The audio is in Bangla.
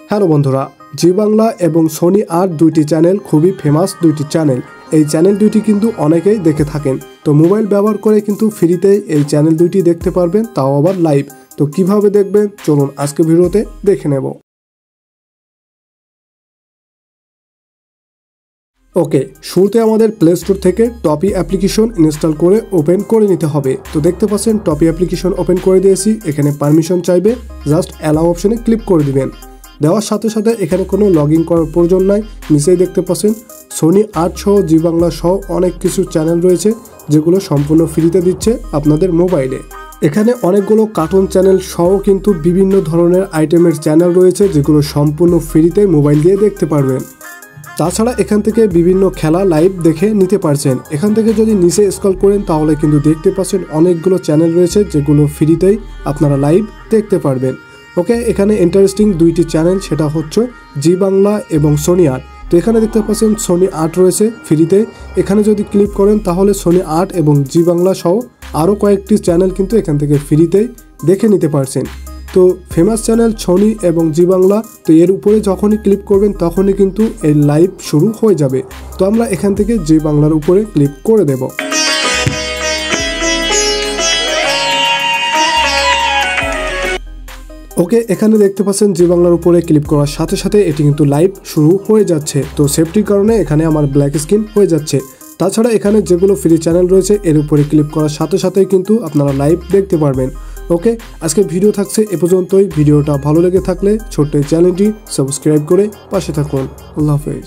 হ্যালো বন্ধুরা, জি বাংলা এবং সোনি আট দুইটি চ্যানেল খুবই ফেমাস দুইটি চ্যানেল। এই চ্যানেল দুইটি কিন্তু অনেকেই দেখে থাকেন। তো মোবাইল ব্যবহার করে কিন্তু ফ্রিতে এই চ্যানেল দুইটি দেখতে পারবেন, তাও আবার লাইভ। তো কিভাবে দেখবেন চলুন আজকে ভিডিওতে দেখে নেব। ওকে, শুরুতে আমাদের প্লে স্টোর থেকে টপি অ্যাপ্লিকেশন ইনস্টল করে ওপেন করে নিতে হবে। তো দেখতে পাচ্ছেন টপি অ্যাপ্লিকেশন ওপেন করে দিয়েছি। এখানে পারমিশন চাইবে, জাস্ট অ্যালাউ অপশনে ক্লিক করে দিবেন। দেওয়ার সাথে সাথে এখানে কোনো লগ ইন করার প্রয়োজন নাই। নিচেই দেখতে পাচ্ছেন সোনি আট সহ জি বাংলা সহ অনেক কিছু চ্যানেল রয়েছে যেগুলো সম্পূর্ণ ফ্রিতে দিচ্ছে আপনাদের মোবাইলে। এখানে অনেকগুলো কার্টুন চ্যানেল সহ কিন্তু বিভিন্ন ধরনের আইটেমের চ্যানেল রয়েছে যেগুলো সম্পূর্ণ ফ্রিতে মোবাইল দিয়ে দেখতে পারবেন। তাছাড়া এখান থেকে বিভিন্ন খেলা লাইভ দেখে নিতে পারছেন। এখান থেকে যদি নিচে স্ক্রল করেন তাহলে কিন্তু দেখতে পাচ্ছেন অনেকগুলো চ্যানেল রয়েছে যেগুলো ফ্রিতেই আপনারা লাইভ দেখতে পারবেন। ওকে, এখানে ইন্টারেস্টিং দুইটি চ্যানেল, সেটা হচ্ছে জি বাংলা এবং সোনি আট। তো এখানে দেখতে পাচ্ছেন সোনি আট রয়েছে ফ্রিতে। এখানে যদি ক্লিক করেন তাহলে সোনি আট এবং জি বাংলা সহ আরও কয়েকটি চ্যানেল কিন্তু এখান থেকে ফ্রিতেই দেখে নিতে পারছেন। তো ফেমাস চ্যানেল সোনি এবং জি বাংলা, তো এর উপরে যখনই ক্লিক করবেন তখনই কিন্তু এই লাইভ শুরু হয়ে যাবে। তো আমরা এখান থেকে জি বাংলার উপরে ক্লিক করে দেব। ওকে, এখানে দেখতে পাচ্ছেন জি বাংলার উপরে ক্লিক করার সাথে সাথে এটি কিন্তু লাইভ শুরু হয়ে যাচ্ছে। তো সেফটির কারণে এখানে আমার ব্ল্যাক স্ক্রিন হয়ে যাচ্ছে। তাছাড়া এখানে যেগুলো ফ্রি চ্যানেল রয়েছে এর উপরে ক্লিক করার সাথে সাথেই কিন্তু আপনারা লাইভ দেখতে পারবেন। ওকে, আজকে ভিডিও থাকছে এ পর্যন্তই। ভিডিওটা ভালো লেগে থাকলে ছোট্ট চ্যানেলটি সাবস্ক্রাইব করে পাশে থাকুন। আল্লাহ হাফেজ।